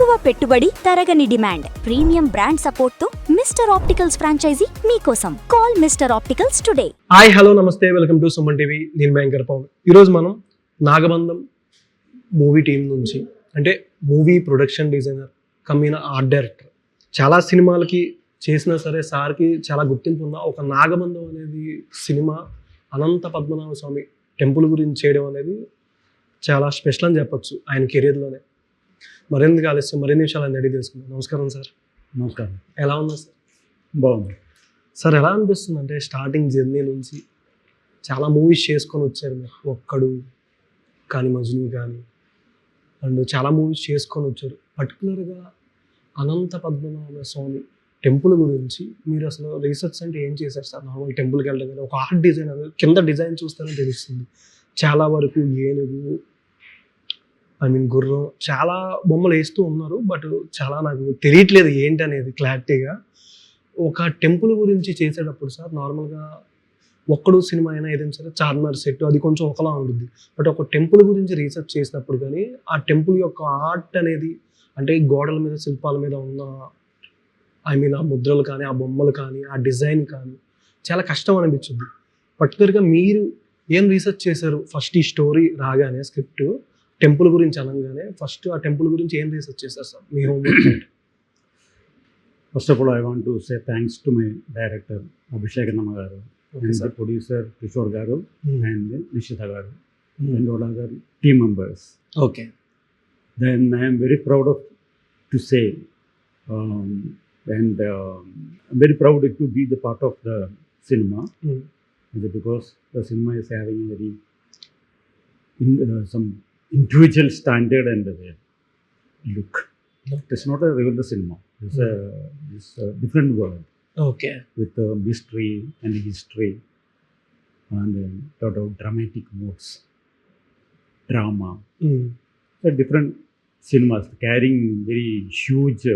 తక్కువ పెట్టుబడి, తరగని డిమాండ్, ప్రీమియం బ్రాండ్ సపోర్ట్ తో మిస్టర్ ఆప్టికల్స్ ఫ్రాంచైజీ మీకోసం. Call Mister Opticals today. Hi hello నమస్తే, వెల్కమ్ టు సుమన్ టీవీ. నేను బ్యాంకర్ పవన్. ఈరోజు మనం నాగబంధం మూవీ టీం నుంచి, అంటే మూవీ ప్రొడక్షన్ డిజైనర్ కమ్మిన ఆర్ట్ డైరెక్టర్, చాలా సినిమాలకి చేసినా సరే సార్కి చాలా గుర్తింపు ఉన్న ఒక నాగబంధం అనేది సినిమా అనంత పద్మనాభ స్వామి టెంపుల్ గురించి చేయడం అనేది చాలా స్పెషల్ అని చెప్పొచ్చు ఆయన కెరీర్లోనే. మరెందుకు ఆలస్యం, మరిన్ని విషయాలు అడిగి తెలుసుకుందాం. నమస్కారం సార్. నమస్కారం. ఎలా ఉన్నారు సార్? బాగుంది సార్. ఎలా అనిపిస్తుంది అంటే స్టార్టింగ్ జర్నీ నుంచి చాలా మూవీస్ చేసుకొని వచ్చారు మీరు. ఒక్కడు కానీ, మజ్ను కానీ, అండ్ చాలా మూవీస్ చేసుకొని వచ్చారు. పర్టికులర్గా అనంత పద్మనాభ స్వామి టెంపుల్ గురించి మీరు అసలు రీసెర్చ్ అంటే ఏం చేశారు సార్? నార్మల్ టెంపుల్కి వెళ్ళడం కానీ, ఒక ఆర్ట్ డిజైన్ అనేది కింద డిజైన్ చూస్తేనే తెలుస్తుంది. చాలా వరకు ఏనుగు, గుర్రం, చాలా బొమ్మలు వేస్తూ ఉన్నారు. బట్ చాలా నాకు తెలియట్లేదు ఏంటి అనేది క్లారిటీగా. ఒక టెంపుల్ గురించి చేసేటప్పుడు సార్ నార్మల్గా ఒక్కడు సినిమా అయినా ఏదైనా సరే చార్మినార్ సెట్ అది కొంచెం ఒకలా ఉంటుంది. బట్ ఒక టెంపుల్ గురించి రీసెర్చ్ చేసినప్పుడు కానీ ఆ టెంపుల్ యొక్క ఆర్ట్ అనేది, అంటే గోడల మీద శిల్పాల మీద ఉన్న ఆ ముద్రలు కానీ, ఆ బొమ్మలు కానీ, ఆ డిజైన్ కానీ చాలా కష్టం అనిపించింది. పర్టికులర్గా మీరు ఏం రీసెర్చ్ చేశారు? ఫస్ట్ ఈ స్టోరీ రాగానే, స్క్రిప్ట్ టెంపుల్ గురించి అనగానే ఫస్ట్ ఆ టెంపుల్ గురించి ఏం రీసెర్చ్ చేశారు sir me homework? First of all I want to say thanks to my director Abhishek నమ్మ గారు, అండ్ ప్రొడ్యూసర్ కిషోర్ గారు, అండ్ నిషిత గారు, and all other team members. Okay. Then I am very proud of to say and I'm very proud to be the part of the cinema because the cinema is having a very some individual standard and look. It's not a regular cinema. It's a different world. Okay. With mystery and history and a lot of dramatic modes, drama. So different cinemas carrying very huge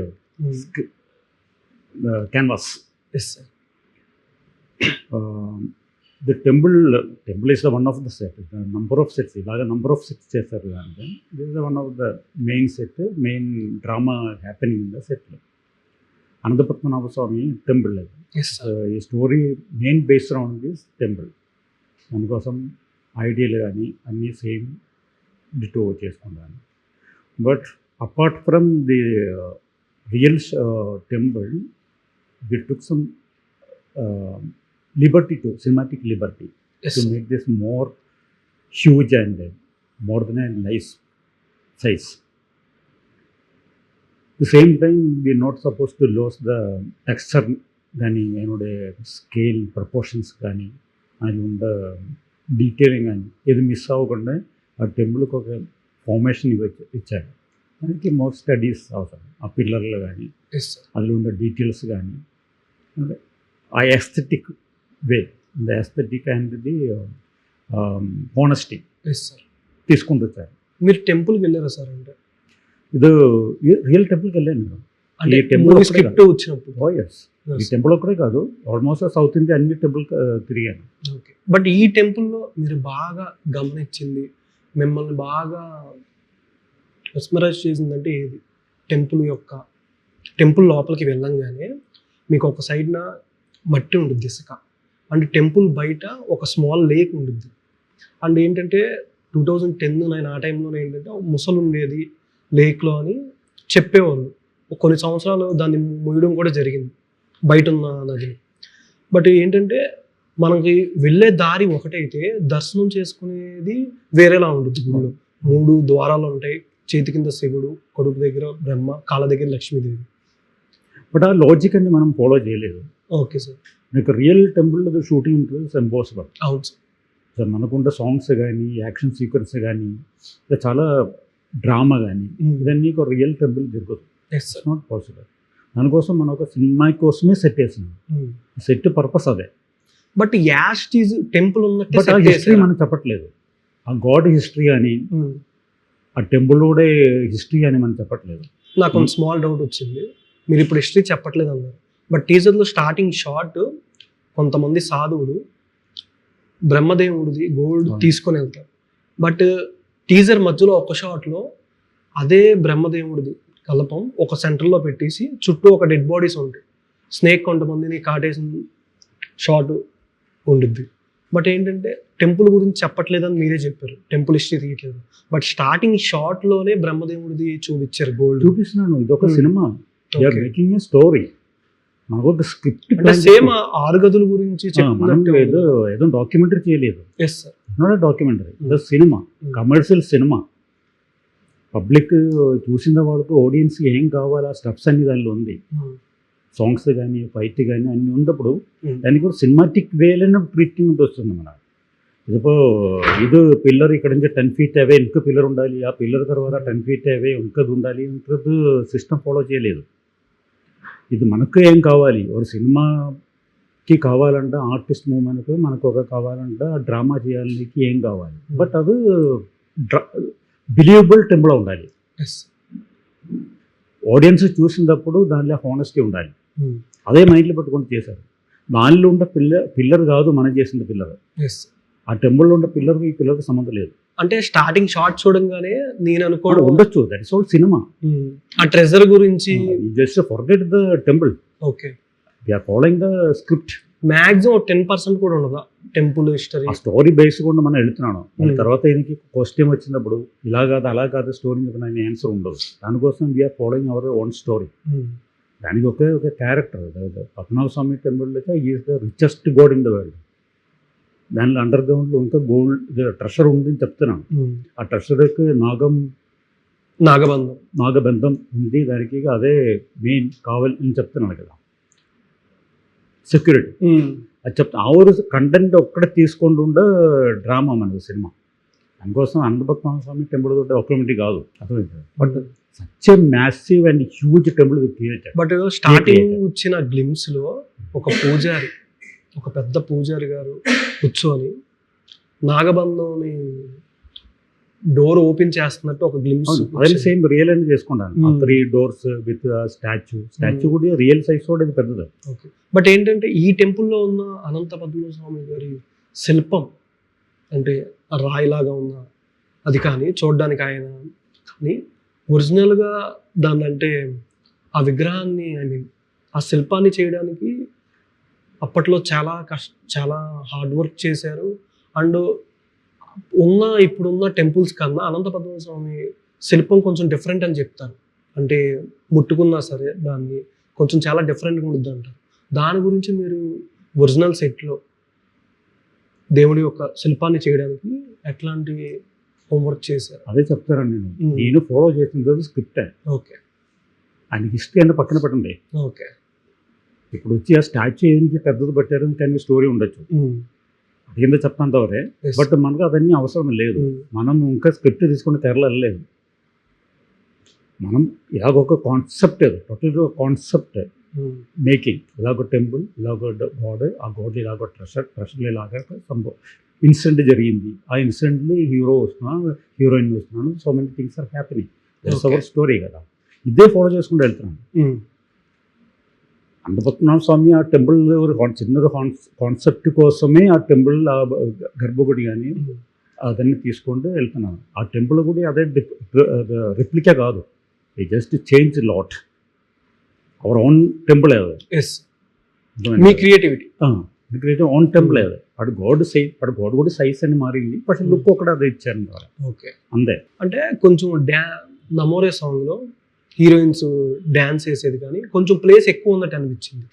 canvas. Yes sir. The temple is the one of the set. The number of sets, ilaga number of sets chesaru ante this is one of the main set, main drama happening in the set. Ananta Padmanabha Swami temple. Yes sir. ఈ story main based around this temple. అందుకోసం ఐడియాలు కానీ అన్నీ same ditto చేసుకుంటాను. But apart from the real temple we took some liberty to cinematic liberty. Yes, to sir. make this more huge and more than a nice size. At the same time we are not supposed to lose the texture gani, the scale proportions gani, and the detailing and edu miss avukunda aa temple ku oka formation icharu. దానికి more studies అవసరం. ఆ పిల్లర్లు కానీ, అందులో ఉన్న details కానీ, ఆ aesthetic way, the aesthetic and the honesty తీసుకుంటూ వచ్చారు. మీరు టెంపుల్కి వెళ్ళారా సార్? అంటే ఇది రియల్ టెంపుల్కి వెళ్ళాను. అంటే టెంపుల్ స్క్రిప్ట్ వచ్చినప్పుడు ఈ టెంపుల్ ఒక్కడే కాదు, ఆల్మోస్ట్ సౌత్ ఇండియా అన్ని టెంపుల్ తిరిగాను. ఓకే. బట్ ఈ టెంపుల్లో మీరు బాగా గమనించింది, మిమ్మల్ని బాగా మెస్మరైజ్ చేసిందంటే ఏది? టెంపుల్ లోపలికి వెళ్ళంగానే మీకు ఒక సైడ్న మట్టి ఉంటుంది, ఇసుక, అండ్ టెంపుల్ బయట ఒక స్మాల్ లేక్ ఉంటుంది. అండ్ ఏంటంటే 2010 ఆ టైంలోనే ఏంటంటే ముసలు ఉండేది లేక్లో అని చెప్పేవాళ్ళు. కొన్ని సంవత్సరాలు దాన్ని ముయ్యడం కూడా జరిగింది బయట ఉన్న నదిని. బట్ ఏంటంటే మనకి వెళ్ళే దారి ఒకటైతే దర్శనం చేసుకునేది వేరేలా ఉంటుంది. గుడిలో 3 ద్వారాలు ఉంటాయి. చేతి కింద శివుడు, కడుపు దగ్గర బ్రహ్మ, కాళ్ళ దగ్గర లక్ష్మీదేవి. బట్ ఆ లాజిక్ అన్ని మనం ఫాలో చేయలేదు. Okay sir. మీకు రియల్ టెంపుల్లో షూటింగ్ ఉంటుంది ఇంపాసిబుల్. అవును సార్. సార్ మనకుంటే సాంగ్స్ కానీ, యాక్షన్ సీక్వెన్స్ కానీ, చాలా డ్రామా కానీ, ఇవన్నీ ఒక రియల్ టెంపుల్ జరుగుతుంది. It's not possible. దానికోసం మనం ఒక సినిమా కోసమే సెట్ వేసినాం. సెట్ పర్పస్ అదే. బట్ యాస్టీజ్ టెంపుల్ ఉన్నట్టు హిస్టరీ మనం చెప్పట్లేదు. ఆ గాడ్ హిస్టరీ అని, ఆ టెంపుల్ కూడా హిస్టరీ అని మనం చెప్పట్లేదు. నాకు ఒక స్మాల్ డౌట్ వచ్చింది. మీరు ఇప్పుడు హిస్టరీ చెప్పట్లేదు అన్నారు, బట్ టీజర్లో స్టార్టింగ్ షాట్ కొంతమంది సాధువులు బ్రహ్మదేవుడిది గోల్డ్ తీసుకొని వెళ్తారు. బట్ టీజర్ మధ్యలో ఒక షాట్లో అదే బ్రహ్మదేవుడిది కలపం ఒక సెంటర్లో పెట్టేసి చుట్టూ ఒక డెడ్ బాడీస్ ఉంటాయి. స్నేక్ కొంతమందిని కాటేసిన షార్ట్ ఉండిద్ది. బట్ ఏంటంటే టెంపుల్ గురించి చెప్పట్లేదని మీరే చెప్పారు, టెంపుల్ హిస్టరీ తీయట్లేదు. బట్ స్టార్టింగ్ షార్ట్లోనే బ్రహ్మదేవుడిది చూపించారు గోల్డ్. చూపిస్తున్నాను, ఇది ఒక cinema, you're making a story. మనకు ఒక స్క్రిప్ట్ అంటే సేమ్ 6 గదుల గురించి ఏదో ఏదో డాక్యుమెంటరీ చేయలేదు. ఎస్ సార్, నాట్ డాక్యుమెంటరీ, ఇది సినిమా, కమర్షియల్ సినిమా. పబ్లిక్ చూసిన వాళ్ళకు ఆడియన్స్ ఏం కావాలా స్టెప్స్ అన్ని దానిలో ఉంది. సాంగ్స్ కానీ ఫైట్ కానీ అన్నీ ఉన్నప్పుడు దానికి కూడా సినిమాటిక్ వేలైన ట్రీట్మెంట్ వస్తుంది. మన ఇది పిల్లర్ ఇక్కడ నుంచి 10 feet అవే ఇంకో పిల్లర్ ఉండాలి, ఆ పిల్లర్ తర్వాత 10 feet అవే ఇంకది ఉండాలి, ఇంకది సిస్టమ్ ఫాలో చేయలేదు. ఇది మనకు ఏం కావాలి, ఒక సినిమాకి కావాలంటే ఆర్టిస్ట్ మూమెంట్, మనకు ఒక కావాలంటే డ్రామా చేయాలకి ఏం కావాలి. బట్ అది బిలీవబుల్ టెంపుల్ ఉండాలి. ఆడియన్స్ చూసినప్పుడు దానిలో హానెస్టీ ఉండాలి. అదే మైండ్లో పట్టుకొని చేశారు. దానిలో ఉన్న పిల్లర్ కాదు మనం చేసిన పిల్లర్. ఆ టెంపుల్లో ఉన్న పిల్లర్కి ఈ పిల్లర్కి సంబంధం లేదు. అంటే స్టార్టింగ్ షార్ట్ చూడంగానే నేను అనుకోవడం ఉండొచ్చు, దట్ ఇస్ ఆల్ సినిమా. ఆ ట్రెజర్ గురించి just forget the temple. Okay, we are following the script. Maximum 10% కూడా ఉండదా టెంపుల్ హిస్టరీ? ఆ స్టోరీ బేస్ కూడా మనం వెళుతున్నాను. తర్వాత ఈయనకి క్వశ్చన్ వచ్చినప్పుడు ఇలా కాదు అలా కాదు స్టోరీ చెప్పిన ఆన్సర్ ఉండదు. దానికోసం we're following our own story. దానికి ఒక క్యారెక్టర్ పద్మనాభ స్వామి టెంపుల్ అయితే is the richest god in the world. దానిలో అండర్ గ్రౌండ్లో ఇంకా గోల్డ్ ట్రెషర్ ఉందని చెప్తున్నాను. ఆ ట్రెషర్కి నాగబంధం ఉంది, దానికి అదే మెయిన్ కావాలి అని చెప్తున్నాను కదా, సెక్యూరిటీ. అది చెప్తా ఆ ఊరు కంటెంట్ ఒక్కడే తీసుకుంటుండే డ్రామా మనకు సినిమా. దానికోసం అనంతపద్మనాభ స్వామి టెంపుల్ డాక్యుమెంటరీ కాదు, అర్థమైంది. But such a massive and huge temple created. But starting వచ్చిన గ్లిమ్స్ లో ఒక పూజారి, ఒక పెద్ద పూజారి గారు కూర్చొని నాగబంధంని డోర్ ఓపెన్ చేస్తున్నట్టు ఒక గ్లిమ్స్. అదే సేమ్ రియల్ అని చేసుకుంటాను. 3 doors విత్ స్టాచ్యూ కూడా రియల్ సైజ్ కూడా ఇది పెద్దది. ఓకే, బట్ ఏంటంటే ఈ టెంపుల్లో ఉన్న అనంత పద్మనాభ స్వామి గారి శిల్పం అంటే రాయిలాగా ఉన్న అది కానీ చూడడానికి ఆయన కానీ ఒరిజినల్గా దాన్ని అంటే ఆ విగ్రహాన్ని ఆ శిల్పాన్ని చేయడానికి అప్పట్లో చాలా హార్డ్ వర్క్ చేశారు. అండ్ ఇప్పుడున్న టెంపుల్స్ కన్నా అనంత పద్మనాభ స్వామి శిల్పం కొంచెం డిఫరెంట్ అని చెప్తారు. అంటే ముట్టుకున్నా సరే దాన్ని కొంచెం చాలా డిఫరెంట్గా ఉంటుంది అంటారు. దాని గురించి మీరు ఒరిజినల్ సెట్లో దేవుడి యొక్క శిల్పాన్ని చేయడానికి ఎట్లాంటి హోంవర్క్ చేశారు? అదే చెప్తారండి. నేను ఫాలో చేసిన స్క్రిప్ట్. ఓకే, ఆయనకి హిస్టరీ అంటే పక్కన పెట్టండి. ఓకే, ఇప్పుడు వచ్చి ఆ స్టాచ్యూ ఏంటి పెద్దది పెట్టారు కానీ స్టోరీ ఉండొచ్చు, కింద చెప్తాంతవరే. బట్ మనకు అవన్నీ అవసరం లేదు. మనం ఇంకా స్క్రిప్ట్ తీసుకుని తెరలేదు. మనం ఇలాగొక కాన్సెప్ట్, టోటల్గా కాన్సెప్ట్ మేకింగ్. ఇలాగ టెంపుల్, ఇలాగ గాడ్, ఆ గాడ్ ఇలాగ ట్రెషర్లు ఇలాగ సంభవం ఇన్సిడెంట్ జరిగింది. ఆ ఇన్సిడెంట్ని హీరో వస్తున్నాను, హీరోయిన్ వస్తున్నాను, so many things are happening. That's our story కదా. ఇదే ఫాలో చేసుకుంటూ వెళ్తున్నాను. అనంతపద్మనాభ స్వామి ఆ టెంపుల్ చిన్న కాన్సెప్ట్ కోసమే ఆ టెంపుల్ ఆ గర్భగుడి కానీ అదన్నీ తీసుకుంటూ వెళ్తున్నాను. ఆ టెంపుల్ కూడా అదే రిప్లికా కాదు, just change lot our own temple. Me creativity own temple అది. అటు గాడ్ కూడా సైజ్ అని మారింది, బట్ లుక్ ఒకటి అది ఇచ్చారు. ఓకే, అంతే. అంటే కొంచెం నమోరే సాంగ్లో హీరోయిన్స్ డ్యాన్స్ వేసేది కానీ కొంచెం ప్లేస్ ఎక్కువ ఉన్నట్టు అనిపించింది.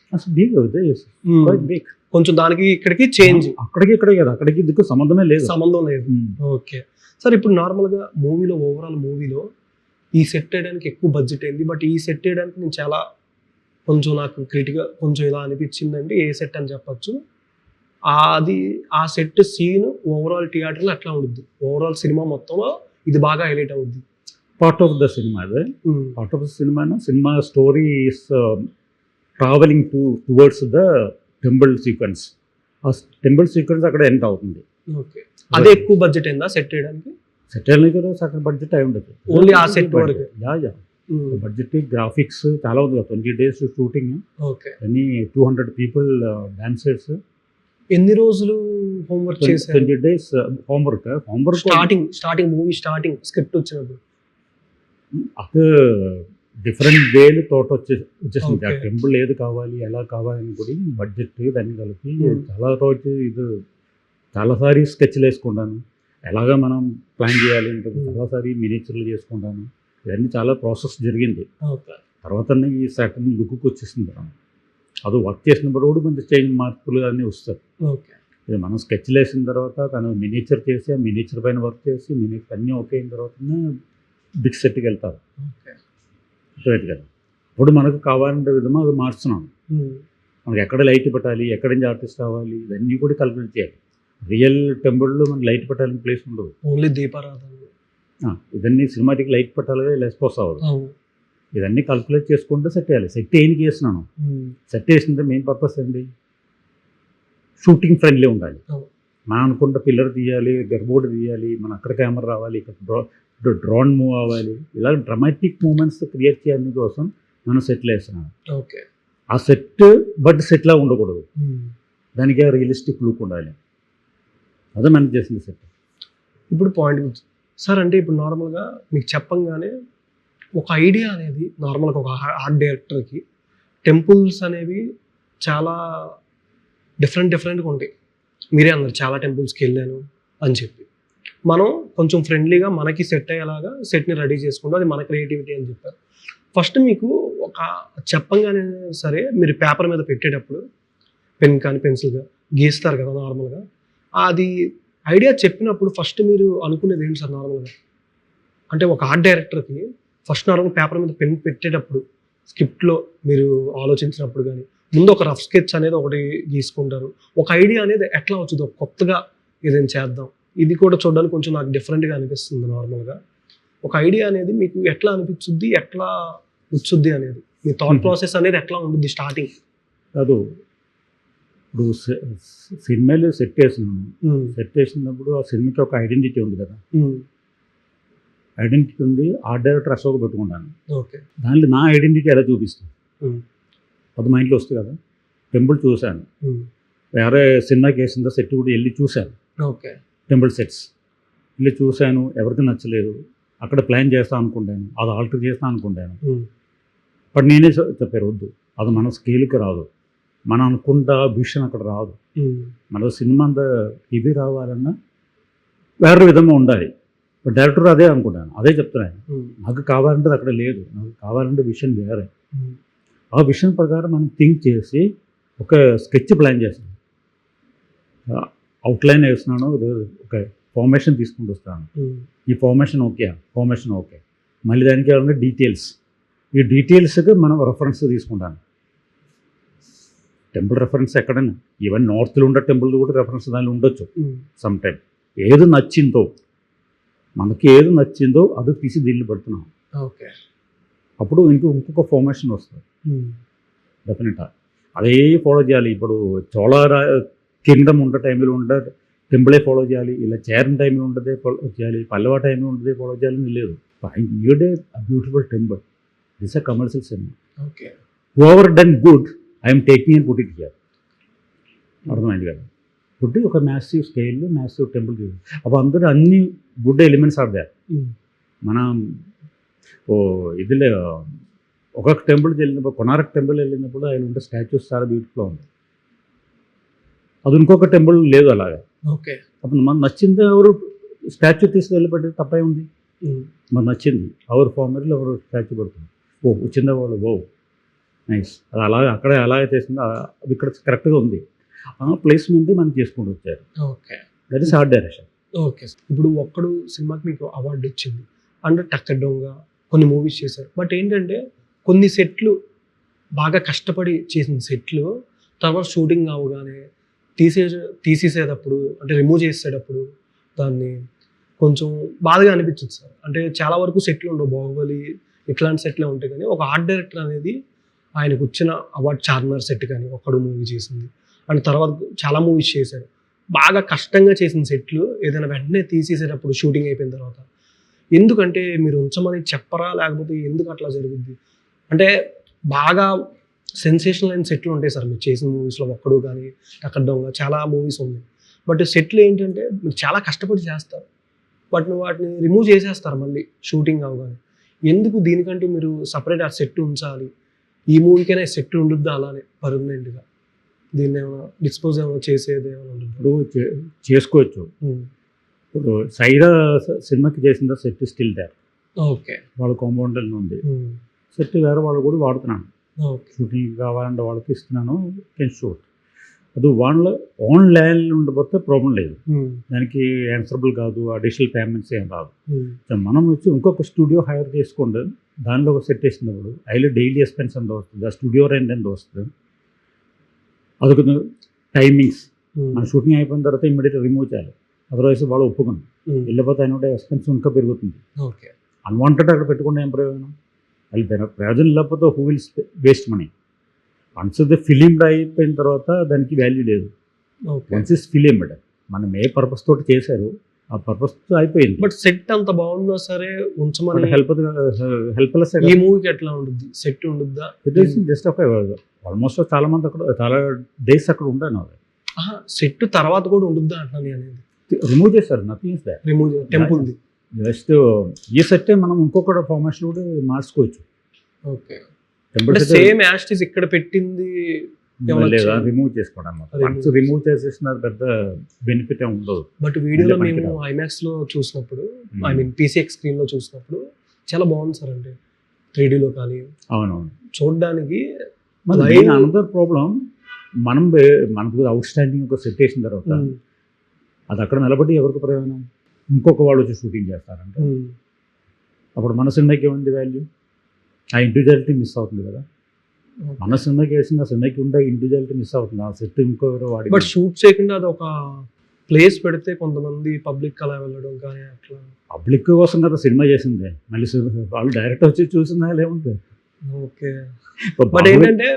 కొంచెం దానికి ఇక్కడికి చేంజ్, అక్కడికి ఇక్కడ కదా, అక్కడికి ఇద్దరు సంబంధం లేదు. ఓకే సార్, ఇప్పుడు నార్మల్గా ఓవరాల్ మూవీలో ఈ సెట్ వేయడానికి ఎక్కువ బడ్జెట్ అయింది. బట్ ఈ సెట్ వేయడానికి నేను కొంచెం నాకు క్రిటిక్గా కొంచెం ఇలా అనిపించిందండి. ఏ సెట్ అని చెప్పచ్చు, ఆ సెట్ సీన్ ఓవరాల్ థియేటర్లో అట్లా ఉంటుంది. ఓవరాల్ సినిమా మొత్తంలో ఇది బాగా హైలైట్ అవుద్ది. పార్ట్ ఆఫ్ ద సినిమా అదే. Part of the cinema story is travelling towards the temple sequence. ఆ టెంపుల్ సీక్వెన్స్ అక్కడ ఎండ్ అవుతుంది. ఓకే, అదే ఎక్కువ బడ్జెట్ అయిందా సెట్ చేయడానికి? సెట్ చేయడానికి కదా సగం బడ్జెట్ అయి ఉండదు, ఓన్లీ ఆ సెట్ వరకు. బడ్జెట్ గ్రాఫిక్స్ చాలా ఉంది. 20 days షూటింగ్. ఓకే, అన్ని 200 people డాన్సర్స్. ఎన్ని రోజులు హోంవర్క్ చేశారు? 20 days homework. Starting movie starting script వచ్చినప్పుడు அது డిఫరెంట్ వేలు తోట వచ్చేసింది. ఆ Okay. టెంపుల్ ఏది కావాలి ఎలా కావాలని కూడా బడ్జెట్ దాన్ని కలిపి Hmm. చాలా రోజు ఇది చాలాసారి స్కెచ్లు వేసుకుంటాను, ఎలాగా మనం ప్లాన్ చేయాలి అంటే చాలాసారి మినిచర్లు చేసుకుంటాను. ఇవన్నీ చాలా ప్రాసెస్ జరిగింది. ఓకే. తర్వాత ఈ సటన్ లుక్కి వచ్చేసింది. అది వర్క్ చేసినప్పుడు కూడా కొంచెం చేంజ్ మార్పులు అన్నీ వస్తాయి. ఓకే. ఇది మనం స్కెచ్లు వేసిన తర్వాత తను మినిచర్ చేసి ఆ మినిచర్ పైన వర్క్ చేసి మినిచర్ అన్నీ ఓకే అయిన తర్వాతనే బిగ్ సెట్కి వెళ్తారు. ఓకే. అర్థమైంది కదా. ఇప్పుడు మనకు కావాలంటే విధమా అది మార్చున్నాం. మనకి ఎక్కడ లైట్ పెట్టాలి, ఎక్కడి నుంచి ఆర్టిస్ట్ కావాలి, ఇవన్నీ కూడా కల్పన చేయాలి. రియల్ టెంపుల్లో మనకి లైట్ పెట్టాలని ప్లేస్ ఉండదు. ఓన్లీ దీపారాధన. ఇవన్నీ సినిమాటిక్ లైట్ పెట్టాలి, రెస్పాన్స్ అవ్వదు. అవును. ఇవన్నీ క్యాల్కులేట్ చేసుకుంటే సెట్ చేయాలి. సెట్ ఏం చేస్తున్నాను, సెట్ చేసింటే మెయిన్ పర్పస్ ఏంటి, షూటింగ్ ఫ్రెండ్లీ ఉండాలి. అవును. మనం అనుకుంటే పిల్లర్ తీయాలి, గర్బోర్డ్ తీయాలి, మన అక్కడ కెమెరా రావాలి, ఇక్కడ డ్రోన్ మూవ్ అవ్వాలి, ఇలా డ్రమాటిక్ మూమెంట్స్ క్రియేట్ చేయడానికి కోసం మనం సెట్లు వేస్తున్నాం. ఓకే. ఆ సెట్ బట్ సెట్లా ఉండకూడదు, దానికి రియలిస్టిక్ లుక్ ఉండాలి. అదే మనం చేసింది సెట్. ఇప్పుడు పాయింట్ సార్, అంటే ఇప్పుడు నార్మల్గా మీకు చెప్పంగానే ఒక ఐడియా అనేది నార్మల్గా ఒక ఆర్ట్ డైరెక్టర్కి టెంపుల్స్ అనేవి చాలా డిఫరెంట్గా ఉంటాయి. మీరే అన్నారు చాలా టెంపుల్స్కి వెళ్ళాను అని చెప్పి. మనం కొంచెం ఫ్రెండ్లీగా మనకి సెట్ అయ్యేలాగా సెట్ని రెడీ చేసుకుంటాం, అది మన క్రియేటివిటీ అని చెప్పారు. ఫస్ట్ మీకు ఒక చెప్పంగానే సరే మీరు పేపర్ మీద పెట్టేటప్పుడు పెన్ కానీ పెన్సిల్గా గీస్తారు కదా నార్మల్గా, అది ఐడియా చెప్పినప్పుడు ఫస్ట్ మీరు అనుకునేది ఏంటి సార్ నార్మల్గా? అంటే ఒక ఆర్ట్ డైరెక్టర్కి ఫస్ట్ నార్మల్ పేపర్ మీద పెన్ పెట్టేటప్పుడు స్క్రిప్ట్లో మీరు ఆలోచించినప్పుడు కానీ ముందు ఒక రఫ్ స్కెచ్ అనేది ఒకటి గీసుకుంటారు. ఒక ఐడియా అనేది ఎట్లా వచ్చింది, ఒక కొత్తగా ఏదైనా చేద్దాం, ఇది కూడా చూడడానికి కొంచెం నాకు డిఫరెంట్గా అనిపిస్తుంది నార్మల్గా. ఒక ఐడియా అనేది మీకు ఎట్లా అనిపించుద్ది, ఎట్లా వచ్చుద్ది అనేది మీ థాట్ ప్రాసెస్ అనేది ఎట్లా ఉంటుంది స్టార్టింగ్? కాదు, ఇప్పుడు సినిమాలు సెట్ వేసినాను. సెట్ వేసినప్పుడు ఆ సినిమాకి ఒక ఐడెంటిటీ ఉంది కదా, ఐడెంటిటీ ఉంది. ఆర్ట్ డైరెక్టర్ అశోక్ పెట్టుకుంటాను. ఓకే. దాంట్లో నా ఐడెంటిటీ ఎలా చూపిస్తాను, అది మైండ్లో వస్తుంది కదా. టెంపుల్ చూశాను, వేరే సినిమాకి వేసిన సెట్ కూడా వెళ్ళి చూశాను. ఓకే. టెంపుల్ సెట్స్ వెళ్ళి చూశాను, ఎవరికి నచ్చలేదు. అక్కడ ప్లాన్ చేస్తాను అనుకుంటాను, అది ఆల్టర్ చేస్తాను అనుకుంటాను. బట్ నేనే చెప్పారు వద్దు, అది మన స్కేల్కి రాదు, మనం అనుకుంటా విషన్ అక్కడ రాదు. మన సినిమా అంతా ఇది రావాలన్నా వేరే విధంగా ఉండాలి. బట్ డైరెక్టర్ అదే అనుకుంటాను, అదే చెప్తున్నాను. నాకు కావాలంటే అక్కడ లేదు, నాకు కావాలంటే విషన్ వేరే. ఆ విషన్ ప్రకారం మనం థింక్ చేసి ఒక స్కెచ్ ప్లాన్ చేస్తాను, అవుట్లైన్ వేస్తున్నాను, ఒక ఫార్మేషన్ తీసుకుంటూ వస్తాను. ఈ ఫార్మేషన్ ఓకే, మళ్ళీ దానికి ఏమన్నా డీటెయిల్స్, ఈ డీటెయిల్స్కి మనం రెఫరెన్స్ తీసుకుంటాను. టెంపుల్ రెఫరెన్స్ ఎక్కడైనా, ఈవెన్ నార్త్లో ఉండే టెంపుల్ కూడా రెఫరెన్స్ దానిలో ఉండొచ్చు సమ్ టైమ్. ఏది నచ్చిందో మనకి, ఏది నచ్చిందో అది తీసి దీన్ని పెడుతున్నాం. ఓకే. అప్పుడు ఇంకొక ఫార్మేషన్ వస్తుంది డెఫినెట్గా. అదే ఫాలో చేయాలి. ఇప్పుడు చోళ కింగ్డమ్ ఉండే టైంలో ఉండే టెంపులే ఫాలో చేయాలి, ఇలా చేరన్ టైంలో ఉండదే ఫాలో చేయాలి, పల్లవ టైంలో ఉండదే ఫాలో చేయాలని లేదు. I need a beautiful temple, this a commercial cinema. Okay. Over done good I'm taking and put it here. అర్థమైంది కదా. పుట్టి ఒక మ్యాసివ్ స్కేల్, మ్యాసివ్ టెంపుల్ అప్పుడు అందరూ అన్ని గుడ్ ఎలిమెంట్స్ ఆర్ దేర్. మనం ఇదిలే ఒక టెంపుల్కి వెళ్ళినప్పుడు, కొనారక్ టెంపుల్ వెళ్ళినప్పుడు ఆయన ఉంటే స్టాచ్యూస్ చాలా బ్యూటిఫుల్గా ఉంది. అది ఇంకొక టెంపుల్ లేదు అలాగా. ఓకే. అప్పుడు మనకు నచ్చింది ఎవరు స్టాచ్యూ తీసుకెళ్ళిపెట్టి తప్పే ఉంది. మనకు నచ్చింది ఎవరు ఫార్మర్లో ఎవరు స్టాచ్యూ పడుతుంది, వచ్చిందా వాళ్ళు నైస్, అది అలాగే అక్కడే అలాగే చేసింది, అది ఇక్కడ కరెక్ట్గా ఉంది. ఆ ప్లేస్మెంట్ మనం చేసుకుంటూ వచ్చారు. Okay. That is art direction. Okay. ఇప్పుడు ఒక్కడు సినిమాకి మీకు అవార్డు వచ్చింది అంటే టక్కర్ దొంగ కొన్ని మూవీస్ చేశారు. బట్ ఏంటంటే కొన్ని సెట్లు బాగా కష్టపడి చేసిన సెట్లు తర్వాత షూటింగ్ అవగానే తీసేసేటప్పుడు అంటే రిమూవ్ చేసేటప్పుడు దాన్ని కొంచెం బాధగా అనిపించింది సార్. అంటే చాలా వరకు సెట్లు ఉండవు, బాహుబలి ఇట్లాంటి సెట్లే ఉంటాయి. కానీ ఒక ఆర్ట్ డైరెక్టర్ అనేది ఆయనకు వచ్చిన అవార్డు చార్మినార్ సెట్ కానీ ఒక్కడు మూవీ చేసింది అండ్ తర్వాత చాలా మూవీస్ చేశారు. బాగా కష్టంగా చేసిన సెట్లు ఏదైనా వెంటనే తీసేసేటప్పుడు షూటింగ్ అయిపోయిన తర్వాత ఎందుకంటే మీరు ఉంచమని చెప్పరా, లేకపోతే ఎందుకు అట్లా జరుగుద్ది? అంటే బాగా సెన్సేషనల్ అయిన సెట్లు ఉంటాయి సార్ మీరు చేసిన మూవీస్లో, ఒక్కడు కానీ టక్కర్ దొంగ చాలా మూవీస్ ఉన్నాయి. బట్ సెట్లు ఏంటంటే మీరు చాలా కష్టపడి చేస్తారు, బట్ వాటిని రిమూవ్ చేసేస్తారు మళ్ళీ షూటింగ్ అవగానే. ఎందుకు దీనికంటూ మీరు సపరేట్ ఆ సెట్ ఉంచాలి, ఈ మూవీకైనా సెట్ ఉండుద్దా అలానే పర్మనెంట్గా, దీన్ని ఏమైనా డిస్పోజ్ ఏమైనా చేసేది ఏమైనా ఉంటుంది? ఇప్పుడు చేసుకోవచ్చు. ఇప్పుడు సైరా సినిమాకి చేసిన సెట్ స్టిల్ దార్, ఓకే వాళ్ళ కాంపౌండర్లో ఉంది. సెట్ వేరే వాళ్ళు కూడా వాడుతున్నాను, ఓకే షూటింగ్ కావాలంటే వాళ్ళకి ఇస్తున్నాను, కెన్ షూట్. అది వాళ్ళ ఓన్ ల్యాండ్ ఉండబోతే ప్రాబ్లం లేదు, దానికి ఆన్సరబుల్ కాదు, అడిషనల్ పేమెంట్స్ ఏం రాదు. మనం వచ్చి ఇంకొక స్టూడియో హైర్ చేసుకోండి, దానిలో ఒక సెట్ వేసినప్పుడు అయిలో డైలీ ఎక్స్పెన్స్ ఎంత వస్తుంది, ఆ స్టూడియో రెంట్ ఎంత వస్తుంది, అదొక టైమింగ్స్. మన షూటింగ్ అయిపోయిన తర్వాత ఇమ్మీడియట్ రిమూవ్ చేయాలి, అదర్వైజ్ వాళ్ళు ఒప్పుకుని వెళ్ళిపోతే అయినా ఎక్స్పెన్స్ ఇంకా పెరుగుతుంది. ఓకే అన్వాంటెడ్ అక్కడ పెట్టుకుంటే ఏం ప్రయోజనం? అది ప్రయోజనం లేకపోతే who will waste money. Once the filmed అయిపోయిన తర్వాత దానికి వాల్యూ లేదు. వన్స్ ఇస్ ఫిలిమ్డ్, మనం ఏ పర్పస్ తోటి చేశారు ఆ పర్పస్ అయిపోయింది. బట్ సెట్ అంత బాగుందా సరే ఉంచమని హెల్ప్లెస్. ఈ మూవీకి ఎట్లా ఉంటుంది, సెట్ ఉండుద్దా? జస్ట్ ఒక ఆల్మోస్ట్ చాలా మంది అక్కడ చాలా డేస్ అక్కడ ఉంటాను. సెట్ తర్వాత కూడా ఉండుద్దా అంటున్నాను అనేది. రిమూవ్ చేశారు, nothing is that. Remove temple just ఈ సెట్టే మనం ఇంకొక ఫార్మాషన్ కూడా మార్చుకోవచ్చు. ఓకే, సేమ్ యాస్టిస్ ఇక్కడ పెట్టింది లేదా రిమూవ్ చేసుకోవడం. వన్స్ రిమూవ్ చేసేసిన పెద్ద బెనిఫిట్ ఏమి ఉండదు. బట్ వీడియోలో మేము ఐమాక్స్ లో చూసినప్పుడు, ఐ మీన్ పీసీఎక్స్ స్క్రీన్ లో చూసినప్పుడు చాలా బాగుంది సార్. అంటే 3D లో కానీ అవునవును చూడడానికి. అనదర్ ప్రాబ్లం, మనకు అవుట్ స్టాండింగ్ ఒక సెట్ వేసిన తర్వాత అది అక్కడ నిలబడి ఎవరికి ప్రయోజనం? ఇంకొక వాళ్ళు వచ్చి షూటింగ్ చేస్తారంటే అప్పుడు మన సినిమాకి ఏముంది వాల్యూ? ఆ ఇండివిజువాలిటీ మిస్ అవుతుంది కదా. మన సినిమాకి వేసిన సినిమాకి ఉండే ఇండివిజువాలిటీ మిస్ అవుతుంది. ఆ సెట్ ఇంకొకరు వాడి. బట్ షూట్ చేయకుండా అది ఒక ప్లేస్ పెడితే కొంతమంది పబ్లిక్ అలా వెళ్ళడం కానీ అట్లా. పబ్లిక్ కోసం కదా సినిమా చేసిందే, మళ్ళీ వాళ్ళు డైరెక్ట్ వచ్చి చూసిందా ఏముంటుంది? ఓకే, బట్ ఏంటంటే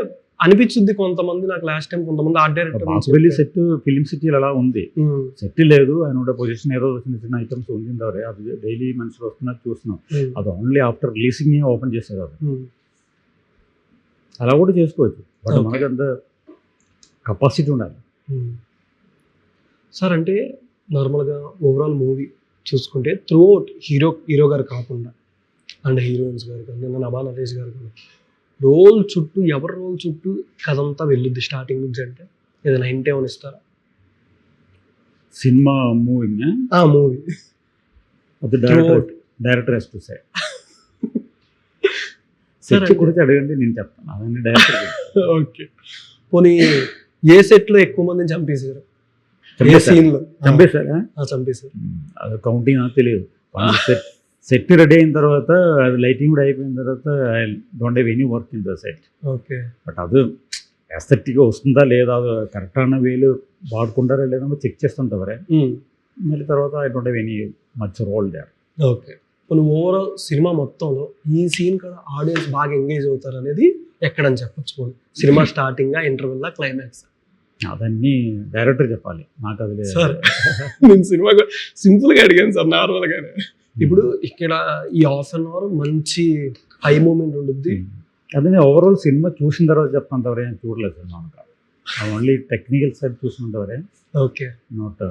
అనిపించింది కొంతమంది, నాకు లాస్ట్ టైం కొంతమంది art director Baahubali set film సిటీలో అలా ఉంది. సెట్ లేదు, ఆయన ఉండే పొజిషన్ ఏదో చిన్న చిన్న ఐటమ్స్ ఉంది, అది డైలీ మనుషులు వస్తున్నారు చూస్తున్నాం. అది ఓన్లీ ఆఫ్టర్ రిలీజింగ్ ఓపెన్ చేశారు. అది అలా కూడా చేసుకోవచ్చు, బట్ మనకి అంత కెపాసిటీ ఉండాలి సార్. అంటే నార్మల్గా ఓవరాల్ మూవీ చూసుకుంటే త్రూ అవుట్ హీరో గారు కాకుండా అండ్ హీరోయిన్స్ గారు కానీ నభా నరేష్ గారు కానీ రోల్ చుట్టూ, ఎవరి రోల్ చుట్టూ కథ అంతా వెళ్ళుద్ది స్టార్టింగ్ నుంచి? అంటే ఏదైనా హింట్ ఏమైనా ఇస్తారా? సినిమా మూవింగ్ మూవీ అది director has to say. Set గురించి అడగండి, నేను చెప్తాను. అవన్నీ డైరెక్టర్. ఓకే, పోనీ ఏ సెట్లో ఎక్కువ మందిని చంపేశారు? చంపేశారా? చంపేశారు, అది కౌంటింగ్ నాకు తెలియదు. సెట్ రెడీ అయిన తర్వాత, అది లైటింగ్ కూడా అయిపోయిన తర్వాత, I don't have any work in the set. Okay, but అది ఎస్థెటిక్గా వస్తుందా లేదా, కరెక్ట్ అన్న వేలు వాడుకుంటారా లేదా చెక్ చేస్తుంటారే. మళ్ళీ తర్వాత I don't have any much role there. Okay, ఇప్పుడు ఓవరాల్ సినిమా మొత్తంలో ఈ సీన్ కదా ఆడియన్స్ బాగా ఎంగేజ్ అవుతారు అనేది ఎక్కడని చెప్పచ్చు? Cinema starting, interval, climax? అవన్నీ డైరెక్టర్ చెప్పాలి, నాకు అది లేదు సార్. నేను సినిమా సింపుల్గా అడిగాను సార్, నార్మల్గానే. ఇప్పుడు ఇక్కడ ఈ ½ అవర్ మంచి హై మూమెంట్ ఉంటుంది. అదే ఓవరాల్ సినిమా చూసిన తర్వాత చెప్తాను, ఏం చూడలేదు సినిమా, ఓన్లీ టెక్నికల్ సైడ్ చూసినంతవరే. ఓకే, నోట్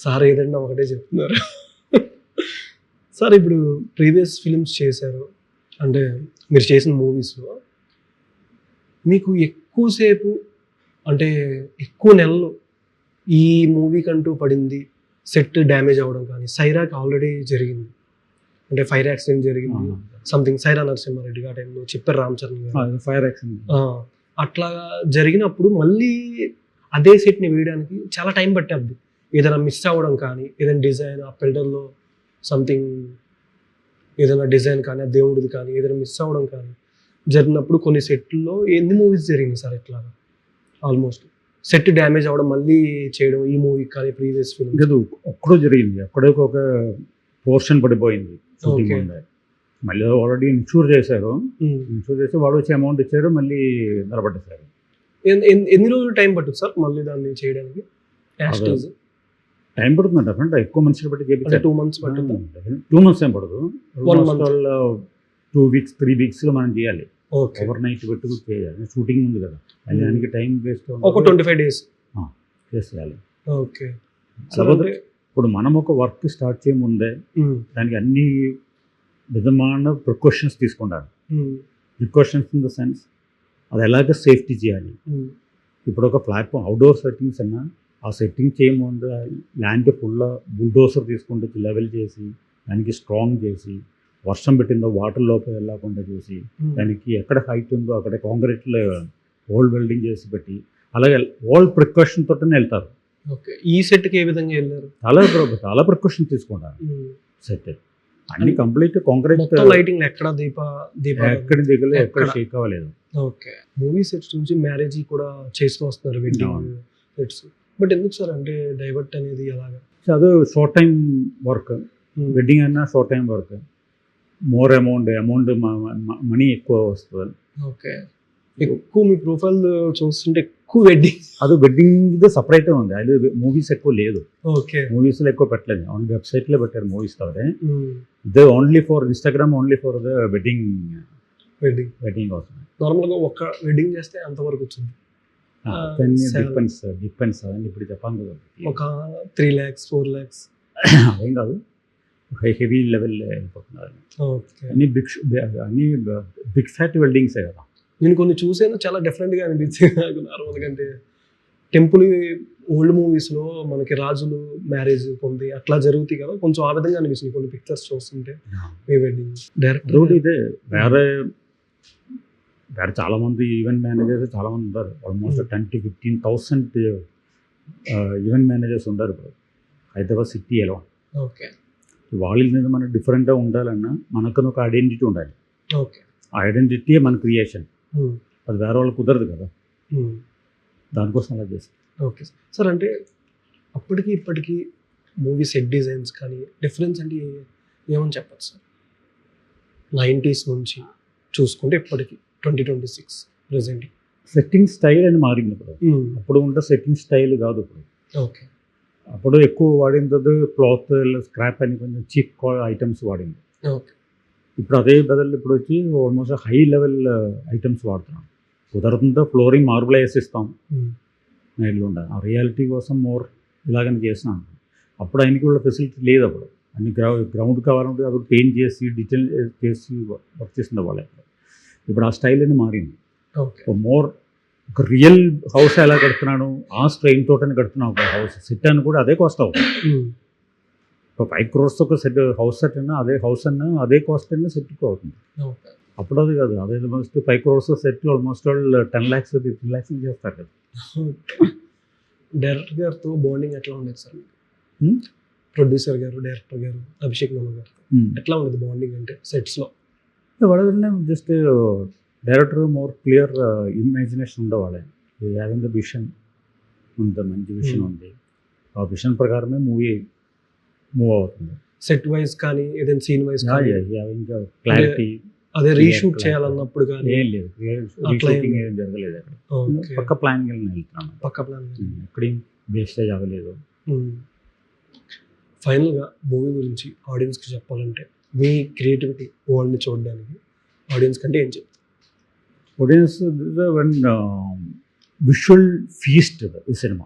సార్ ఏదన్నా ఒకటే చెప్తున్నారు. సార్ ఇప్పుడు ప్రీవియస్ ఫిలిమ్స్ చేశారు, అంటే మీరు చేసిన మూవీస్లో మీకు ఎక్కువసేపు, అంటే ఎక్కువ నెలలు ఈ మూవీకంటూ పడింది సెట్ డ్యామేజ్ అవ్వడం కానీ? సైరాకి ఆల్రెడీ జరిగింది, అంటే ఫైర్ యాక్సిడెంట్ జరిగింది సంథింగ్. సైరా నరసింహారెడ్డి ఆ టైంలో చెప్పారు రామ్ చరణ్ గారు, ఫైర్ యాక్సిడెంట్. అట్లా జరిగినప్పుడు మళ్ళీ అదే సెట్ని వేయడానికి చాలా టైం పట్టేది. ఏదైనా మిస్ అవ్వడం కానీ, ఏదైనా డిజైన్ ఆ పిల్డర్లో సంథింగ్ ఏదైనా డిజైన్ కానీ, ఆ దేవుడిది కానీ ఏదైనా మిస్ అవ్వడం కానీ జరిగినప్పుడు కొన్ని సెట్లో ఎన్ని మూవీస్ జరిగినాయి సార్ ఇట్లాగా? ఆల్మోస్ట్ సెట్ డ్యామేజ్ అవ్వడం మళ్ళీ చేయడం, ఈ మూవీ కానీ ప్రీవియస్ ఫిల్మ్ లేదు, ఒక్కడో జరిగింది. అక్కడే ఒక పోర్షన్ పడిపోయింది షూటింగ్. మళ్ళీ ఆల్రెడీ ఇన్షూర్ చేశారు, ఇన్షూర్ చేసి వాడు వచ్చి అమౌంట్ ఇచ్చారు, మళ్ళీ నిలబట్టేశారు. ఎన్ని రోజులు టైం పడుతుంది సార్ మళ్ళీ దాన్ని చేయడానికి? టైం పడుతుంది అంటే ఎక్కువ మనుషులు బట్టి చేపించారు. 2 months పడుతుంది? 2 months ఏం పడదు, 2 weeks 3 weeksలో మనం చేయాలి. ఓవర్ నైట్ పెట్టుకు చేయాలి, షూటింగ్ ఉంది కదా, దానికి టైం వేస్ట్. ఒక 25 days చేసేయాలి. ఓకే, ఇప్పుడు మనం ఒక వర్క్ స్టార్ట్ చేయముందే దానికి అన్ని విధమైన ప్రికాషన్స్ తీసుకుంటారు. ప్రికాషన్స్ ఇన్ ద సెన్స్ అది ఎలాగ సేఫ్టీ చేయాలి. ఇప్పుడు ఒక ప్లాట్ఫామ్ అవుట్డోర్ సెట్టింగ్స్ అన్నా ఆ సెట్టింగ్ చేయముందు ల్యాండ్ ఫుల్ బుల్డోసర్ తీసుకుంటూ లెవెల్ చేసి దానికి స్ట్రాంగ్ చేసి వర్షం పెట్టిందో వాటర్ లోపల వెళ్ళకుండా చూసి దానికి ఎక్కడ హైట్ ఉందో అక్కడ కాంక్రీట్లో ఓల్డ్ వెల్డింగ్ చేసి పెట్టి అలాగే ఓల్డ్ ప్రికాషన్ తోటనే వెళ్తారు. ఓకే, ఈ సెట్కి ఏ విధంగా వెళ్ళారు? చాలా ప్రికాషన్ తీసుకుంటారు. సెట్ అన్ని కంప్లీట్ కాంక్రీట్ లైటింగ్ ఎక్కడ ఎక్కడ దిగలేదు, ఎక్కడ షేక్ అవ్వలేదు. ఓకే, మూవీ సెట్స్ నుంచి మ్యారేజ్ కూడా చేస్తూ వస్తున్నారు వెడ్డింగ్ సెట్స్. బట్ ఎందుకు సార్ అంటే డైవర్ట్ అనేది ఎలాగా? అది షార్ట్ టైం వర్క్. వెడ్డింగ్ అన్నా short time work, more amount money ఎక్కువ వస్తుంది. ఓకే, ఎక్కువ మీ ప్రొఫైల్ చూస్తుంటే ఎక్కువ వెడ్డింగ్, అది వెడ్డింగ్ సపరేట్ ఉంది. అది మూవీస్ ఎక్కువ లేదు. ఓకే, మూవీస్లో ఎక్కువ పెట్టలేదు, ఓన్లీ వెబ్సైట్లో పెట్టారు మూవీస్ తోటే. They only for Instagram, only for the wedding వస్తుంది. నార్మల్గా ఒక వెడ్డింగ్ చేస్తే ఎంతవరకు వచ్చింది? డిపెండ్స్ ఇప్పుడు చెప్పాను కదా, ఒక 3 lakhs 4 lakhs అదేం కాదు, హెవీ లెవెల్ వెళ్ళిపోతున్నారు. ఓకే, అన్ని బిగ్ ఫ్యాట్ వెల్డింగ్సే కదా. నేను కొన్ని చూసాను, చాలా డిఫరెంట్గా అనిపించింది నాకు. నార్మల్గా అంటే టెంపుల్ ఓల్డ్ మూవీస్లో మనకి రాజులు మ్యారేజ్ పొంది అట్లా జరుగుతాయి కదా, కొంచెం ఆ విధంగా అనిపిస్తుంది కొన్ని పిక్చర్స్ చూస్తుంటే మీ వెడ్డింగ్. డైరెక్టర్ ఇదే వేరే చాలామంది ఈవెంట్ మేనేజర్స్ చాలామంది ఉన్నారు. ఆల్మోస్ట్ 10,000 to 15,000 ఈవెంట్ మేనేజర్స్ ఉన్నారు ఇప్పుడు హైదరాబాద్ సిటీ ఎలా. ఓకే, వాళ్ళ మీద మనకు డిఫరెంట్గా ఉండాలన్నా మనకు ఒక ఐడెంటిటీ ఉండాలి. ఓకే, ఆ ఐడెంటిటీయే మన క్రియేషన్. అది వేరే వాళ్ళకి కుదరదు కదా, దానికోసం అలా చేస్తాం. ఓకే సార్, అంటే అప్పటికి ఇప్పటికీ మూవీ సెట్ డిజైన్స్ కానీ డిఫరెన్స్ అంటే ఏమని చెప్పచ్చు సార్? 90s నుంచి చూసుకుంటే ఇప్పటికి 2026 ప్రెసెంట్ సెట్టింగ్ స్టైల్ అని మారింది ఇప్పుడు. అప్పుడు ఉంటే సెట్టింగ్ స్టైల్ కాదు ఇప్పుడు. ఓకే, అప్పుడు ఎక్కువ వాడింది క్లాత్ స్క్రాప్ అని కొంచెం చీప్ ఐటమ్స్ వాడింది. ఓకే, ఇప్పుడు అదే బదులు ఇప్పుడు వచ్చి ఆల్మోస్ట్ హై లెవెల్ ఐటమ్స్ వాడుతున్నాం. కుదరతుందో ఫ్లోరింగ్ మార్బుల్ వేసిస్తాం, నైట్లు ఉండాలి. ఆ రియాలిటీ కోసం మోర్ ఇలాగని చేసినాం. అప్పుడు ఆయనకి కూడా ఫెసిలిటీ లేదు. అప్పుడు అన్ని గ్రౌండ్ కావాలంటే అది పెయింట్ చేసి డీటెయిల్ చేసి వర్క్ చేసిన వాళ్ళే. ఇప్పుడు ఆ స్టైల్ అని మారింది. మోర్ ఒక రియల్ హౌస్ ఎలా కడుతున్నాను ఆ స్ట్రెయిన్ తోటని కడుతున్నావు. ఒక హౌస్ సెట్ అని కూడా అదే కాస్ట్ అవుతుంది. ఒక 5 crores ఒక సెట్ హౌస్ సెట్ అన్నా అదే హౌస్ అన్నా అదే కాస్ట్ అన్నా సెట్కి అవుతుంది. అప్పుడు అది కాదు, అదే almost 5 crores set almost 10 lakhs 15 lakhs చేస్తారు కదా. డైరెక్టర్ గారితో బాండింగ్ ఎట్లా ఉండేది సార్? ప్రొడ్యూసర్ గారు, డైరెక్టర్ గారు, అభిషేక్ నామ గారు ఎట్లా ఉండేది బాండింగ్ అంటే సెట్స్లో? వాడదంటే just director more clear imagination ఉండేవాళ్ళే. హ్యావింగ్ ద విషన్ ఉంది, మంచి విషన్ ఉంది. ఆ విషన్ ప్రకారమే మూవీ మూవ్ అవుతుంది. సెట్ వైజ్ కానీ ఏదైనా సీన్ వైజ్ ఇంకా క్లారిటీ అదే రీషూట్ చేయాలన్నప్పుడు కానీ ఏం లేదు, రీషూటింగ్ ఏం జరగలేదు. అక్కడ పక్క ప్లానింగ్ వెళ్తున్నాను, పక్క ప్లాన్ ఎక్కడేం వేస్టేజ్ అవ్వలేదు. ఫైనల్గా మూవీ గురించి ఆడియన్స్కి చెప్పాలంటే మీ క్రియేటివిటీ వరల్డ్ని చూడడానికి ఆడియన్స్ కంటే ఏం చెప్తారు? ఆడియన్స్ వన్ విజువల్ ఫీస్ట్ ఈ cinema.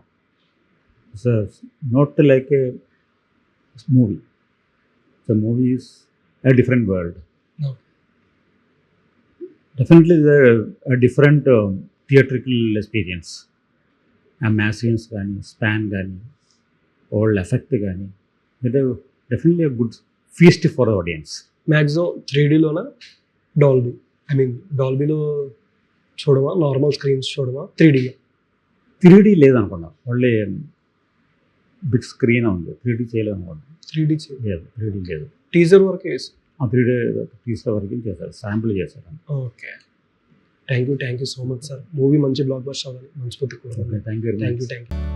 Not like A movie. The movie is a different world. Definitely a different theatrical experience. A massive కానీ స్పాన్ కానీ ఓల్డ్ ఎఫెక్ట్ కానీ definitely a good feast for the audience. Maximum 3Dలోనా Dolby? I mean డాల్బీలో చూడమా, normal screens చూడమా, 3D లేదనుకున్నా, only big screen ఉంది. 3D చేయలేదు అనుకోండి. 3D లేదు. టీజర్ వరకు వేసి 3D టీజర్ వరకు చేశారు, శాంపుల్ చేశారు. Okay, thank you so much sir. Movie మంచి బ్లాక్ బస్టర్ అవ్వాలి మనస్ఫూర్తి కూడా. Thank you.